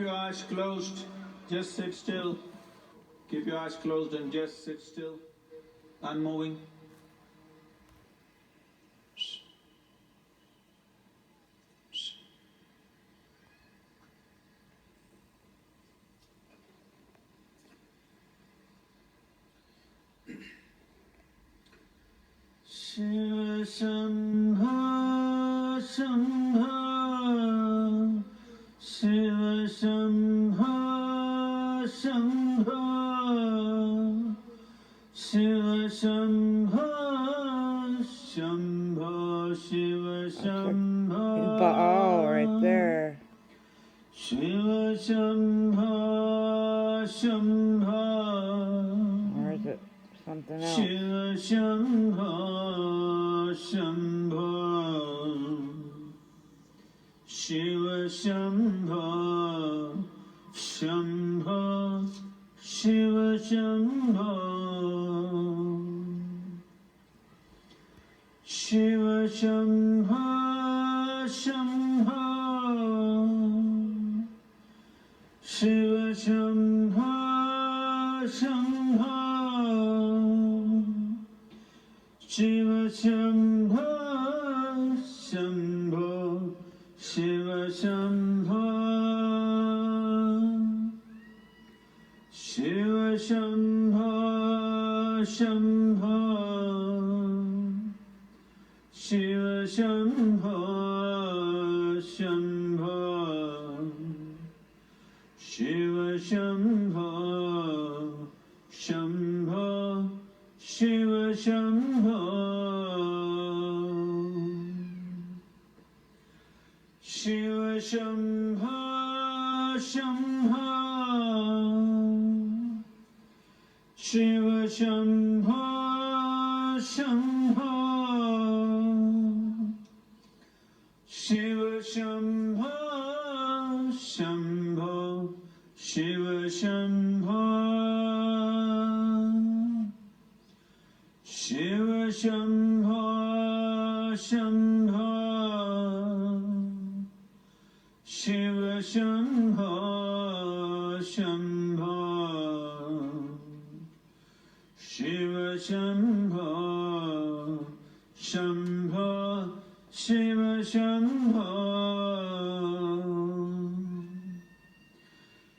your eyes closed. Just sit still. Keep your eyes closed and just sit still. Unmoving. Shiva Shambho, Shambho, Shiva Shambho, Shambho, Shiva Shambho, Shambho, Shiva Shambho. Baal right there. Shiva Shambho, Shambho. Or is it something else? Shiva Shambho, Shambho, Shiva Shambho, Shambho, Shiva Shambho, Shiva Shambho, Shambho, Shiva Shambho, Shambho. Shiva Shambho, Shambho, Shiva Shambho, Shiva Shambho, Shambho, Shiva Shambho, Shambho, Shiva Shambho, Shambho, Shiva Shambho, Shiva Shambho, Shambho, Shiva Shambho, Shambho, Shiva Shambho, Shambho, Shiva Shambho, Shiva Shambho, Shambho, Shiva Shambho, Shambho, Shiva Shambho, Shambho, Shiva Shambho,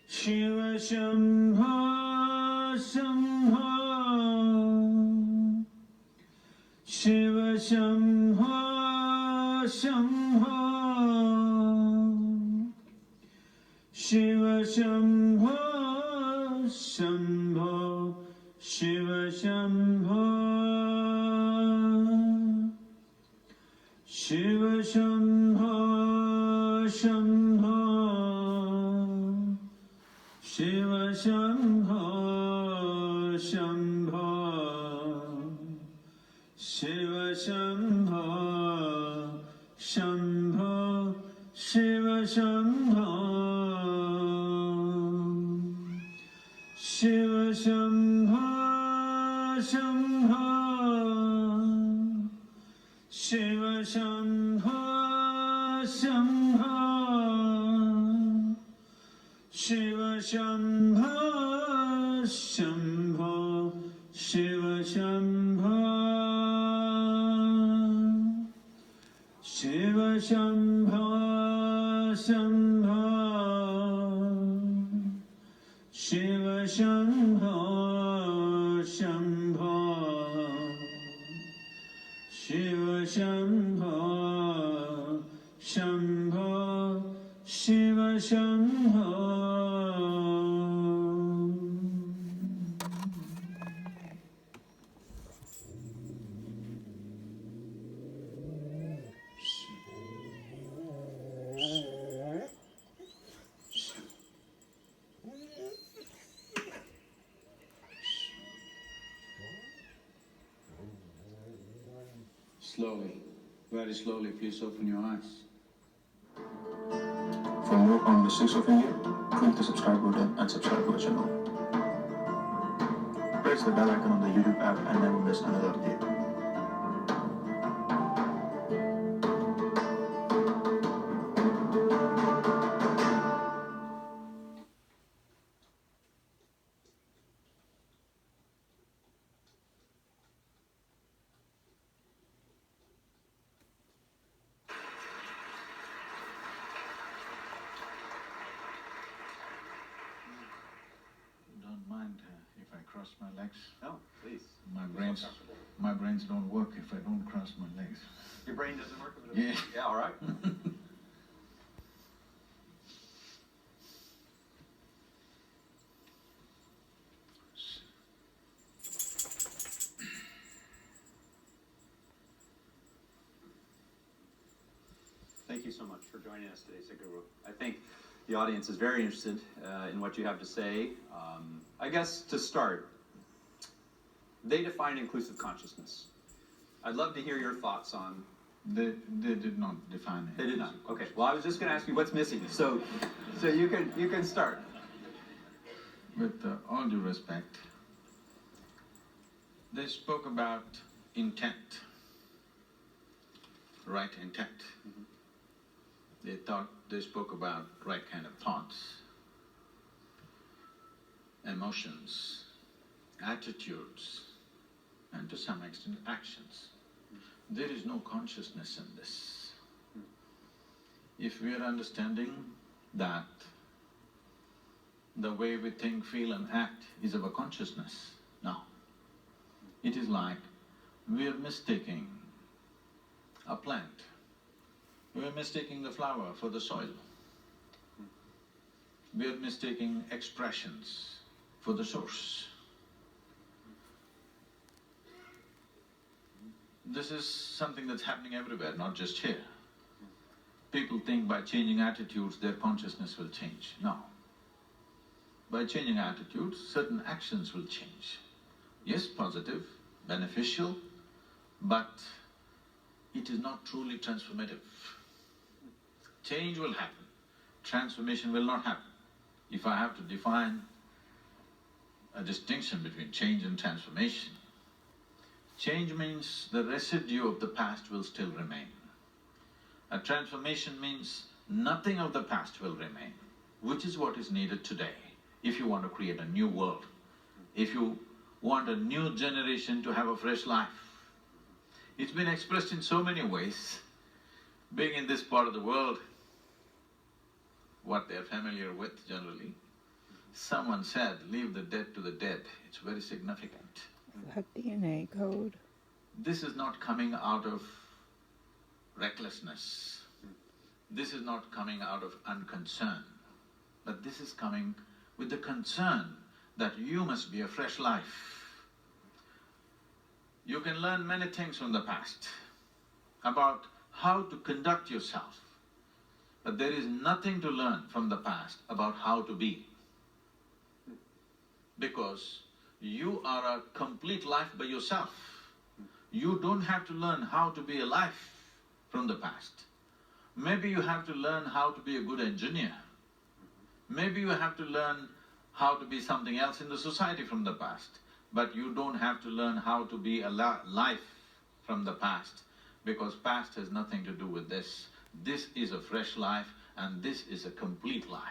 Shiva Shambho, Shambho, Shiva Shambho, Shambho, Shiva Shambho, Shambho, Shiva Shambho, Shiva Shambho, Shambho, Shiva Shambho, Shambho, Shiva Shambho, Shambho, Shiva Shambho, Shiva Shambho, Shambho, Shiva Shambho, Shambho, Shiva Shambho, Shambho, Shiva Shambho, Shiva Shambho, Shambho, Shiva Shambho, Shambho, Shiva Shambho, Shambho, Shiva Shambho. Slowly, very slowly, please open your eyes. For more on mystics of India, click the subscribe button and subscribe to our channel. Press the bell icon on the YouTube app and never miss another update. if I cross my legs. No, please. My brains don't work if I don't cross my legs. Your brain doesn't work if it Yeah. doesn't? Yeah, all right. Thank you so much for joining us today, Sadhguru. I think the audience is very interested in what you have to say. I guess to start, they define inclusive consciousness. I'd love to hear your thoughts on. They did not define it. They did not. Okay. Well, I was just going to ask you what's missing. So you can start. With all due respect, they spoke about intent, right intent. Mm-hmm. They spoke about right kind of thoughts, emotions, attitudes, and to some extent actions. There is no consciousness in this. If we are understanding that the way we think, feel and act is our consciousness, no. It is like we are mistaking a plant. We are mistaking the flower for the soil. We are mistaking expressions for the source. This is something that's happening everywhere, not just here. People think by changing attitudes their consciousness will change. No. By changing attitudes, certain actions will change. Yes, positive, beneficial, but it is not truly transformative. Change will happen, transformation will not happen. If I have to define a distinction between change and transformation, change means the residue of the past will still remain. A transformation means nothing of the past will remain, which is what is needed today if you want to create a new world, if you want a new generation to have a fresh life. It's been expressed in so many ways. Being in this part of the world, what they're familiar with generally, someone said, leave the dead to the dead. It's very significant. Is that DNA code? This is not coming out of recklessness. This is not coming out of unconcern. But this is coming with the concern that you must be a fresh life. You can learn many things from the past about how to conduct yourself, but there is nothing to learn from the past about how to be. Because you are a complete life by yourself. You don't have to learn how to be a life from the past. Maybe you have to learn how to be a good engineer. Maybe you have to learn how to be something else in the society from the past. But you don't have to learn how to be a life from the past, because past has nothing to do with this. This is a fresh life and this is a complete life.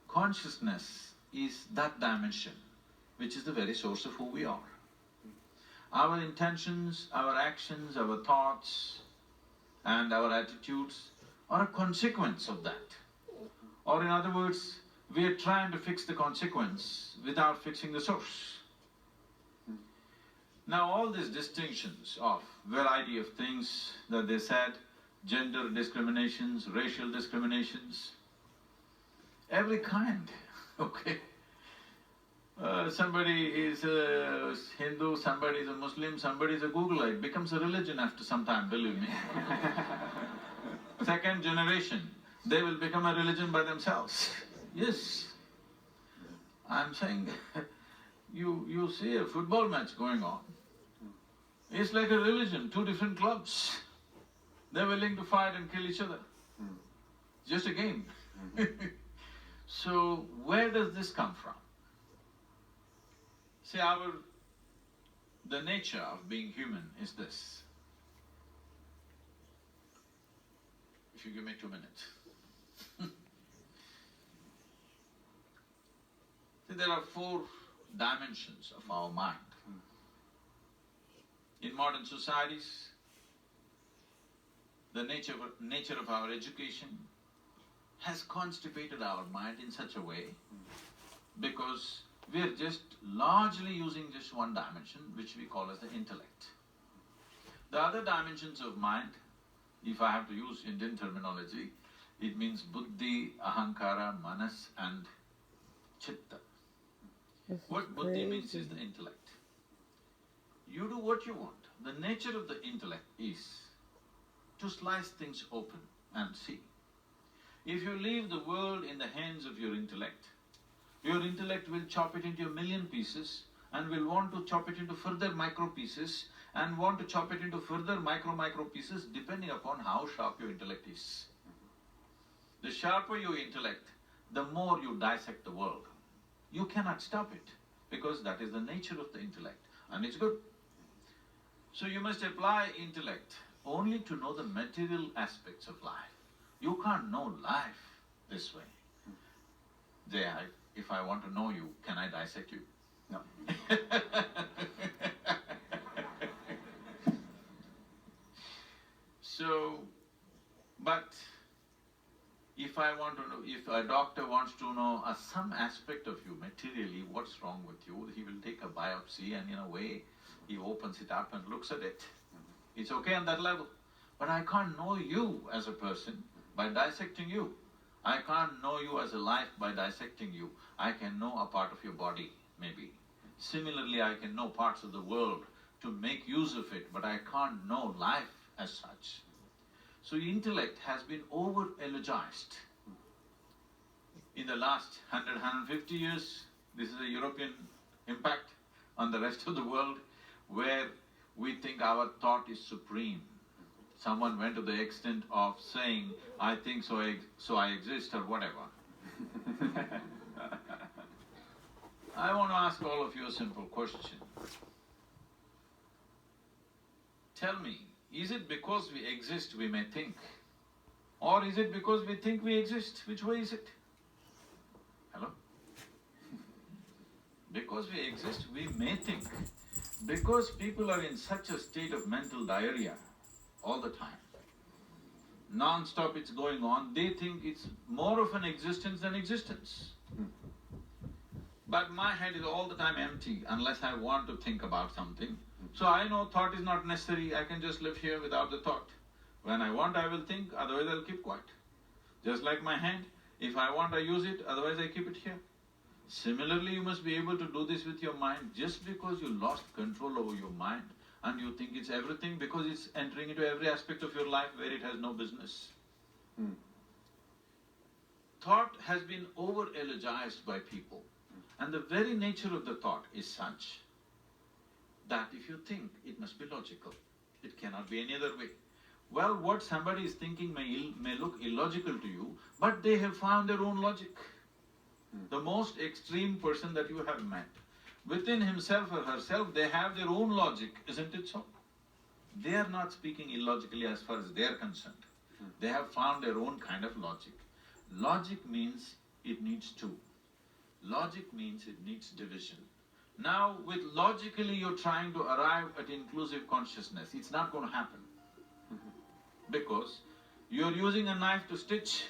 Consciousness is that dimension, which is the very source of who we are. Our intentions, our actions, our thoughts and our attitudes are a consequence of that. Or in other words, we are trying to fix the consequence without fixing the source. Now all these distinctions of variety of things that they said, gender discriminations, racial discriminations, every kind, okay? Somebody is a Hindu, somebody is a Muslim, somebody is a Googleite, becomes a religion after some time, believe me. Second generation, they will become a religion by themselves. Yes. I'm saying, you see a football match going on. It's like a religion, two different clubs. They're willing to fight and kill each other. Just a game. So, where does this come from? See, the nature of being human is this. If you give me 2 minutes. See, there are 4 dimensions of our mind. In modern societies, the nature of our education has constipated our mind in such a way because We are just largely using just one dimension, which we call as the intellect. The other dimensions of mind, if I have to use Indian terminology, it means buddhi, ahankara, manas and chitta. This is What buddhi means crazy. is the intellect. You do what you want. The nature of the intellect is to slice things open and see. If you leave the world in the hands of your intellect will chop it into a million pieces and will want to chop it into further micro pieces and want to chop it into further micro pieces depending upon how sharp your intellect is. The sharper your intellect, the more you dissect the world. You cannot stop it because that is the nature of the intellect and it's good. So you must apply intellect only to know the material aspects of life. You can't know life this way. If I want to know you, can I dissect you? No. So, but if I want to know, if a doctor wants to know some aspect of you materially, what's wrong with you, he will take a biopsy and in a way, he opens it up and looks at it. It's okay on that level. But I can't know you as a person by dissecting you. I can't know you as a life by dissecting you. I can know a part of your body, maybe. Similarly, I can know parts of the world to make use of it, but I can't know life as such. So intellect has been over-eulogized. In the last 100, 150 years, this is a European impact on the rest of the world, where we think our thought is supreme. Someone went to the extent of saying, I think so I exist or whatever. I want to ask all of you a simple question. Tell me, is it because we exist we may think? Or is it because we think we exist? Which way is it? Hello? Because we exist we may think. Because people are in such a state of mental diarrhea all the time, non-stop it's going on, they think it's more of an existence than existence. But my head is all the time empty unless I want to think about something. So I know thought is not necessary, I can just live here without the thought. When I want I will think, otherwise I'll keep quiet. Just like my hand, if I want I use it, otherwise I keep it here. Similarly, you must be able to do this with your mind. Just because you lost control over your mind and you think it's everything because it's entering into every aspect of your life where it has no business. Thought has been over-eulogized by people. And the very nature of the thought is such that if you think, it must be logical. It cannot be any other way. Well, what somebody is thinking may look illogical to you, but they have found their own logic. The most extreme person that you have met, within himself or herself, they have their own logic, isn't it so? They are not speaking illogically as far as they are concerned. They have found their own kind of logic. Logic means it needs two. Logic means it needs division. Now, with logically you're trying to arrive at inclusive consciousness, it's not going to happen. Because you're using a knife to stitch